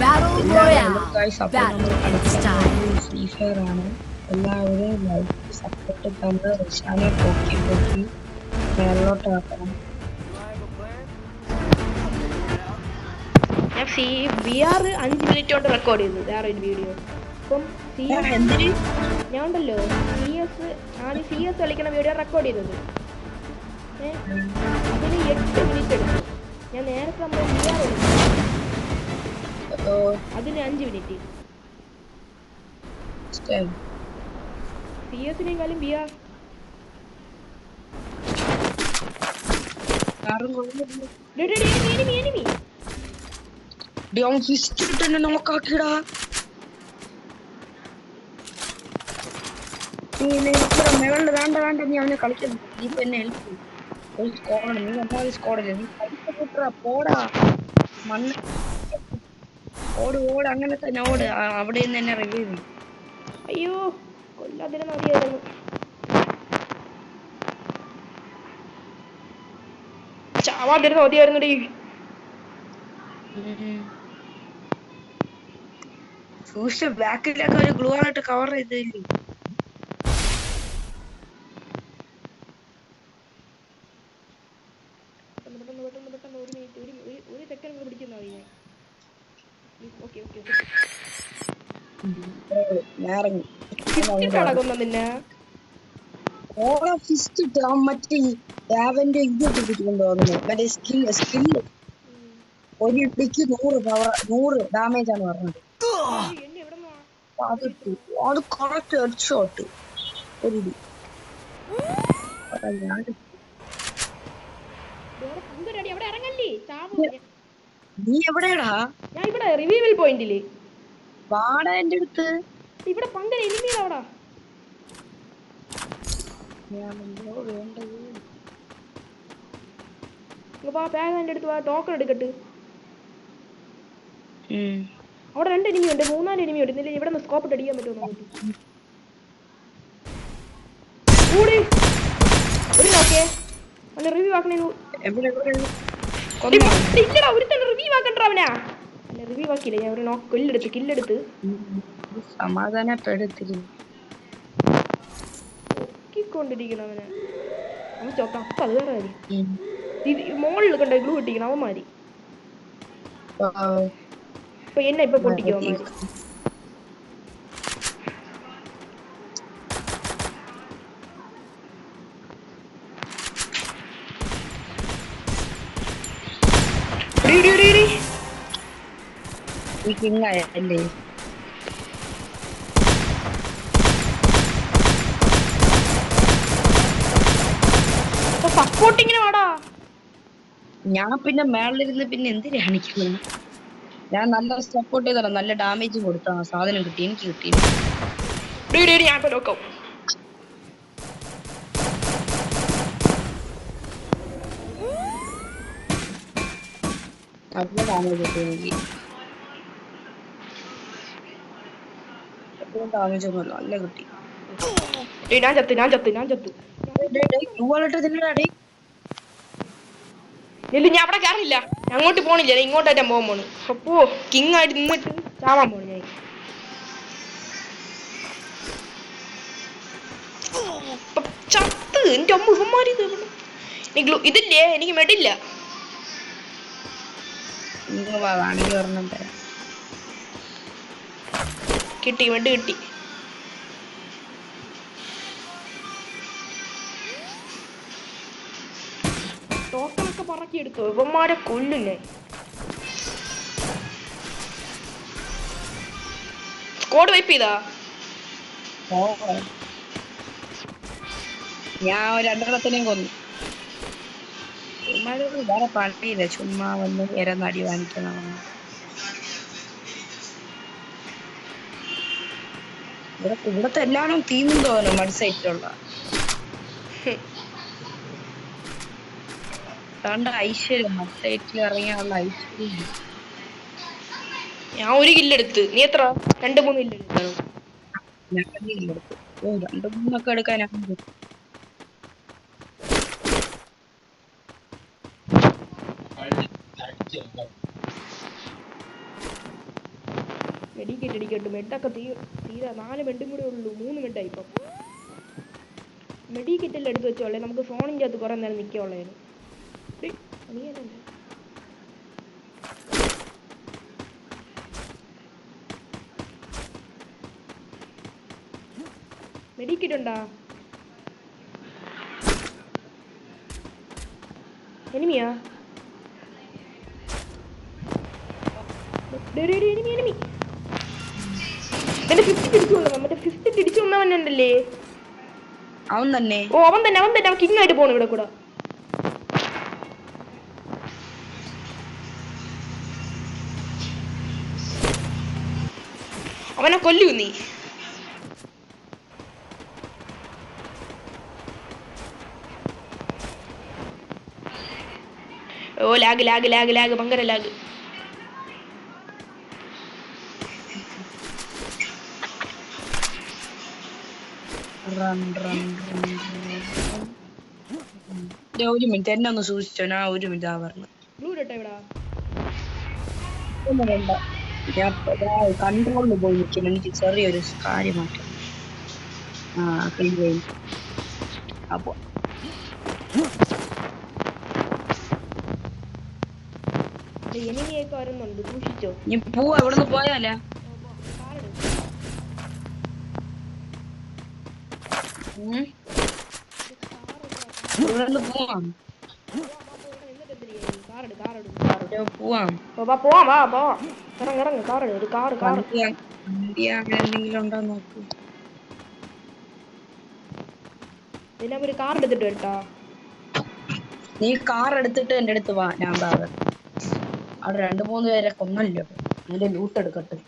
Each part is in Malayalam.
Battle Royale. നമ്മൾ Battle കളിക്കാൻ style. ഫ്രീ ഫയർ ആണ്. എല്ലാവരും ലൈക്ക് സപ്പോർട്ട് തന്ന് റിഷാനെ പൊക്കി മേലോട്ട് ആക്കണം. ഞാൻ VR 5 മിനിറ്റ് കൊണ്ട് റെക്കോർഡ് ചെയ്തു വേറെ ഒരു വീഡിയോ. അപ്പം എന്തിന് ഞാൻ ഉണ്ടല്ലോ ആദ്യം CS കളിക്കുന്ന വീഡിയോ റെക്കോർഡ് ചെയ്തത്. അതിന് 8 മിനിറ്റ് എടുത്തു. ഞാൻ നേരത്തെ നമ്മൾ VR എടുത്തു അതിന് 5 മിനിറ്റ്. CS-നേക്കാളും VR എനിമി നോക്കാക്കിടാ. മേളിൽ വേണ്ട നീ അവനെ കളിക്കുന്നു. നീ ഇപ്പൊ എന്നെ ഹെൽപ്പ് ചെയ്യും. ഒരു സ്കോഡാണ്, നീ ഒന്നാമത് സ്കോഡല്ലേ, നീ കളിക്കാ പോടാ മണ്ണ്. ഓട് അങ്ങനെ തന്നെ ഓട്. അവിടെ നിന്ന് തന്നെ റിവൈവ് ചെയ്യും. അയ്യോ കൊല്ലാതിന് മതിയായിരുന്നു. ചാവാതിരുന്ന് മതിയായിരുന്നുടി. ബാക്കിലൊക്കെ ഒരു ഗ്ലൂ ആയിട്ട് കവർ ചെയ്തില്ലേ? പെട്ടെന്ന് ഒരു മിനിറ്റ് ഒരു സെക്കൻഡ് കൂടെ പിടിക്കുന്ന മതി ഞാൻ. ഓക്കെ നടക്കുന്ന നിന്നെ മറ്റേ ലാവന്റെ ഇട്ടിട്ടുണ്ടോ മറ്റേ സ്കില്ല് ഒരു ഇടിക്ക് 100 ഡാമേജ് ആണ് പറഞ്ഞത്. അത് കറക്റ്റ് ഹെഡ് ഷോട്ട്. ഒരു ഇടി നീ എവിടെയാടാ? ഞാൻ ഇവിടെ റിവ്യൂവൽ പോയിന്റില്. വാടാ എന്റെ അടുത്ത്. ഇവിടെ പങ്കര എനിമിയാടാ. ബാഗ് എന്റെ അടുത്ത് വാ, ടോക്കൺ എടുക്കട്ട്. അവിടെ 2 എനിമി ഉണ്ട്, 3-4 എനിമി ഉണ്ട്. ഇവിടെ നിന്ന് സ്കോപ്പ് ഇട്ട് അടിക്കാൻ പറ്റുമോ നോക്കി. ഒരു നോക്കേ അവനെ റിവ്യൂ ആക്കണേ. ഇല്ലടാ ഒരുത്തൻ റിവ്യൂ ആക്കണ്ടാ അവനാ. അല്ല റിവ്യൂ ആക്കിയില്ല, ഞാൻ ഒരു കില്ലെടുത്ത് സമാധാനപ്പെടുത്തിക്കൊണ്ടിരിക്കണം അവനെ. അവൻ ചൊത്തപ്പ അത് വേറെ കാര്യം. മോളിൽ കണ്ട ഗ്ലൂ ഇട്ടിരിക്കണം അവന്മാര്. ഇപ്പൊ എന്നെ പൊട്ടിക്കും അവന്മാര്. സപ്പോർട്ടിങ്ങിന് വാടാ. ഞാൻ പിന്നെ മേളിലിരുന്ന് പിന്നെ എന്തിനാ കാണിക്കുന്നത്? ഞാൻ നല്ല സപ്പോർട്ട് ചെയ്തോ, നല്ല ഡാമേജ് കൊടുത്താ സാധനം കിട്ടി, എനിക്ക് കിട്ടി. നല്ല ഡാമേജ് കിട്ടി എനിക്ക്. ഡാമേജ് ഒന്നുമല്ല, നല്ല കിട്ടി. ഞാൻ ചത്ത് ഞാൻ അവിടെ കയറില്ല. അങ്ങോട്ട് പോണില്ല, ഇങ്ങോട്ടായിട്ട് പോകാൻ പോണു. അപ്പോ കിങ് ആയിട്ട് നിന്നിട്ട് ചാവാൻ പോണു ഞാൻ. ചത്ത് എന്റെ അമ്മ ഇവന്മാര് ഇതില്ലേ, എനിക്ക് മെഡില്ല. കിട്ടി മെഡ് കിട്ടി. ടോക്കണൊക്കെ പറക്കിയെടുത്തു. ഇവന്മാരെ കൊല്ലില്ലേ. സ്ക്വാഡ് വൈപ്പ് ചെയ്താ? ഞാൻ 2 കൊന്നു. വേറെ പണിയില്ല, ചുമ്മാ വന്ന് നടി വാങ്ങിക്കണം. ഇവിടത്തെ എല്ലാരും തീന്നും തോന്നും മത്സരിച്ചുള്ള ഐശ്വര്യം. മത്സരിച്ചിൽ ഇറങ്ങിയുള്ള ഐശ്വര്യം. ഞാൻ 1 കില്ലെടുത്ത്. നീ എത്ര? 2-3 കില്ലെടുത്തു. ഞാൻ 2 കില്ലെടുത്തു. 2-3 എടുക്കാനാണ്. മെഡിക്കേറ്റ് അടിക്കട്ടെ. മെഡൊക്കെ തീരാ 4 മെഡും കൂടെ ഉള്ളൂ. 3 മെഡായി ഇപ്പം. മെഡിക്കേറ്റെല്ലാം എടുത്ത് വെച്ചോളേ. നമുക്ക് ഫോണിൻ്റെ അകത്ത് കുറേ നേരം നിൽക്കാനുള്ളതാണ്. മെഡിക്കേറ്റ് ഉണ്ടോ? എനിമിയാ? എനിമി. എന്റെ 50 തിരിച്ചു കൊണ്ടുവന്ന മറ്റേ 50 തിരിച്ചു കൊണ്ടവനുണ്ടല്ലേ? അവൻ തന്നെ. ഓ അവൻ തന്നെ. അവൻ കിങ് ആയിട്ട് പോണു ഇവിടെ കൂടെ. അവനെ കൊല്ലൂ നീ. ഓ ലാഗ് ഭയങ്കര ലാഗ്. ഒരു മിനിറ്റ് എന്നെ ഒന്ന് സൂക്ഷിച്ചോ. ഞാൻ ഒരു മിനിറ്റ് പറഞ്ഞു കൺട്രോളിൽ പോയി നിൽക്കുന്നു. എനിക്ക് ചെറിയൊരു കാര്യമാറ്റം. അപ്പൊ എനിമിയൊക്കെ വരുന്നുണ്ട്, സൂക്ഷിച്ചോ. നീ പോവാ ഇവിടുന്ന് പോയാലേ? ഇവിടുന്ന് പോവാം. എന്തെങ്കിലും ഉണ്ടോ നോക്ക്. ഒരു കാർ എടുത്തിട്ട് വരട്ടാ. നീ കാർ എടുത്തിട്ട് എന്റെ അടുത്ത് വാ. ഞാൻ അവിടെ 2-3 പേരെ കൊന്നല്ലോ. അതിന്റെ ലൂട്ട് എടുക്കട്ടെ.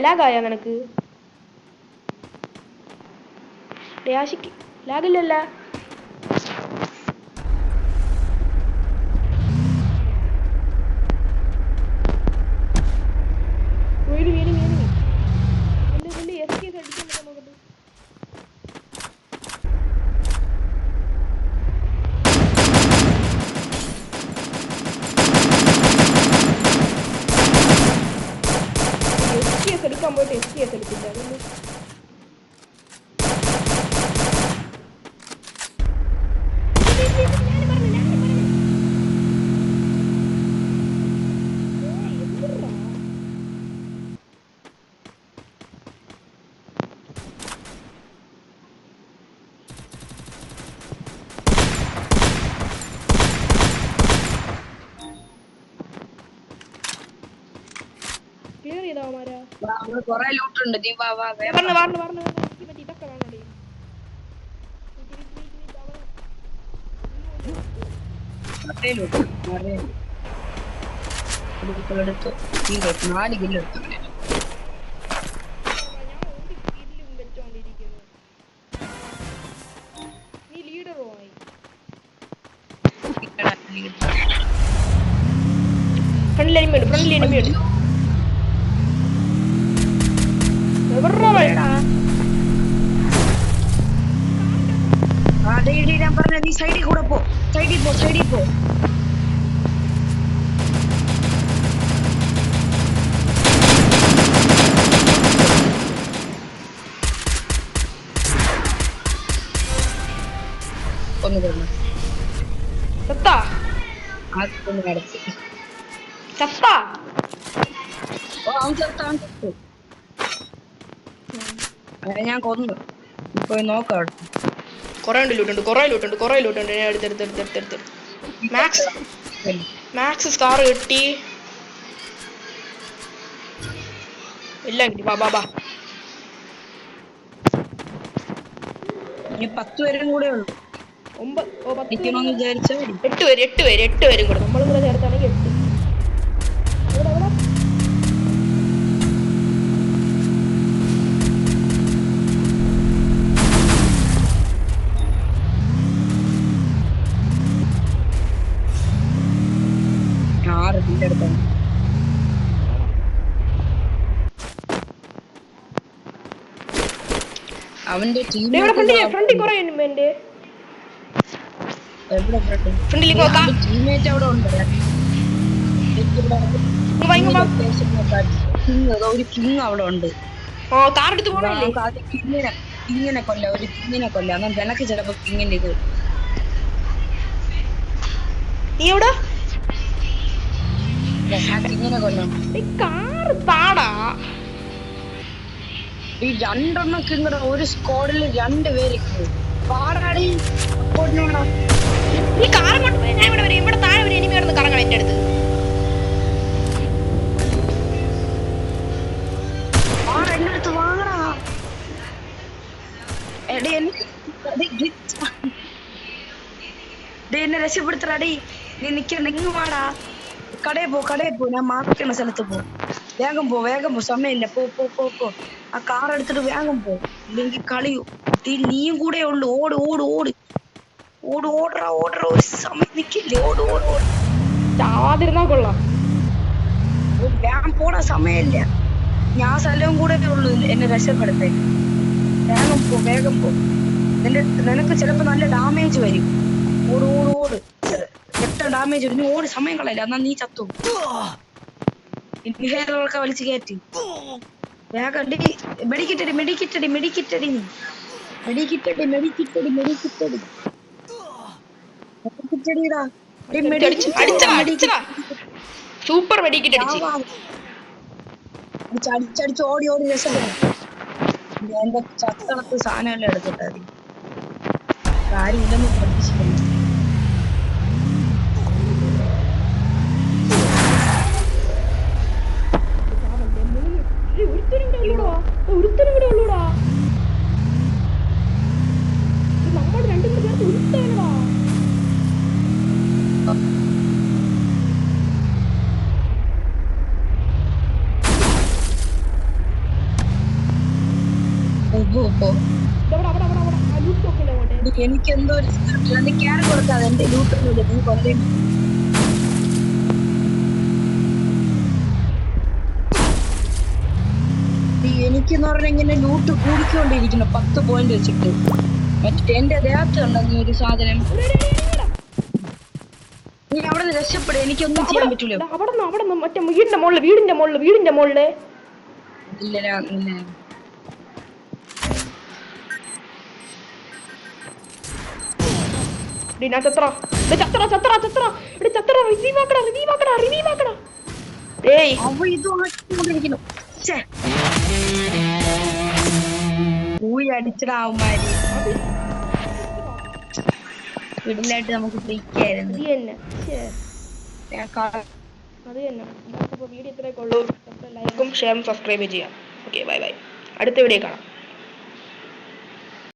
ലാഗായ നിനക്ക്? ആശിക്ക് ലാഗില്ലല്ല. എടുക്കാൻ പോയിട്ട് SKS എടുത്തില്ല. ക്ലിയർ ചെയ്താവമാരാ? കൊറേ ലൂട്ട് ഉണ്ട്. നീ വാ വാ. ഇതൊക്കെ വേണോടി. എടുത്തു 4 കിലോ എടുത്തു. നീ ലീഡറോ ആയി? ഫ്രണ്ടിൽ എനിമിയുണ്ട്. ഞാൻ പറഞ്ഞ നീ സൈഡിൽ കൂടെ പോ. സൈഡിൽ പോ. ഞാൻ കൊന്നു. പോയി നോക്കാം. കൊറേ ലൂട്ടുണ്ട്. എടുത്ത് മാക്സ് സ്കാർ കിട്ടി. എല്ലാം കിട്ടി. ബാ ഇനി 10 പേരും കൂടെ ഉള്ളു. 10 നിക്കണമെന്ന് വിചാരിച്ചാ മതി. 8 പേരും കൂടെ നമ്മളും കൂടെ ചേർത്താണെങ്കിൽ 8. എവിടെ എവിടെ ഇതിന്റെ അടുത്താണ്. അവന്റെ ഫ്രണ്ടിൽ കുറെ ഉണ്ട്. ടീമേറ്റ് അവിടെ ഉണ്ട്. ഒരു കിങ് അവിടെ ഉണ്ട്. കിങ്ങിനെ കൊല്ല, ഒരു കിങ്ങിനെ കൊല്ല. എന്നാൽ നിനക്ക് ചിലപ്പോ കിങ്ങിന്റെ ഇത്. നീ എവിടെ കിങ്ങിനെ കൊല്ലാം. ഈ 2 എണ്ണൊക്കെ ഇങ്ങനെ ഒരു സ്ക്വാഡിൽ 2 പേര് പാടാടി. നീ കാർ കൊണ്ട് പോയി ഞാൻ ഇവിടെ വരെ ഇവിടെ താഴെ ഒരു എനിമി കിടന്ന് കറങ്ങണം എന്റെ അടുത്ത്. എന്റെ അടുത്ത് വാങ്ങടാ. എന്നെ രക്ഷപ്പെടുത്തടാടി. നീ നിക്കണ്ടെങ്കിൽ വാടാ. കടയിൽ പോ. ഞാൻ മാർക്കുന്ന സ്ഥലത്ത് പോ. വേഗം പോ. സമയമില്ല. പോ. ആ കാർ എടുത്തിട്ട് വേഗം പോ. ഇല്ലെങ്കിൽ കളിയൂ. നീയും കൂടെ ഉള്ളു. ഓടറാ. ഒരു സമയം നിക്കില്ലേ. ചാവാതിരുന്നാ കൊള്ളാം. വേഗം പോടാ, സമയമില്ല. ഞാൻ സ്ഥലവും കൂടെ ഉള്ളു എന്നെ രക്ഷപ്പെടുത്തേ. വേഗം പോ. നിനക്ക് ചിലപ്പോ നല്ല ഡാമേജ് വരും. ഓട്. 8 ഡാമേജ് വരും. നീ ഓടി, സമയം കളയില്ല. എന്നാ നീ ചത്തു. ഇൻഹേലറൊക്കെ വലിച്ചു കയറ്റി വേഗം. മെഡിക്കിറ്റടി. സൂപ്പർ മെഡിക്കിറ്റ് അടിച്ച് ഓടി രക്ഷപ്പെടും. എന്റെ ചത്തടത്ത് സാധനമെല്ലാം എടുത്തിട്ടാതി. ആരും ഇല്ലെന്ന് പ്രതീക്ഷിക്കുന്നു. ഒരുത്തനും കൂടെ ഉള്ളൂടാ. നമ്മൾ രണ്ടും കൂടെ ചേർത്ത് ഒരുത്തനടാ. എനിക്കെന്തോ ക്യാൻ കൊടുക്കാതെ എന്റെ ലൂട്ടൊന്നുമില്ല. നീ കൊല്ലേ. എനിക്കെന്ന് പറഞ്ഞാൽ ഇങ്ങനെ ലൂട്ട് കൂടിക്കൊണ്ടിരിക്കുന്നു. 10 പോയിന്റ് വെച്ചിട്ട്. മറ്റേ എന്റെ ദേഹത്ത് ഉണ്ടെന്ന് ഒരു സാധനം. നീ അവിടെ നിന്ന് രക്ഷപ്പെടും. എനിക്കൊന്നും ചെയ്യാൻ പറ്റൂല. അവിടെ മറ്റേ വീടിന്റെ മുകളില് ഇല്ല. അടിച്ചിടാവുമാര് വീട്ടിലായിട്ട് നമുക്ക് പ്രീക്കായിരുന്നു. വീഡിയോ ഇത്രയൊക്കെ ഉള്ളൂ. ലൈക്കും ഷെയറും സബ്സ്ക്രൈബ് ചെയ്യാം. Okay, by. അടുത്ത വീഡിയോ കാണാം.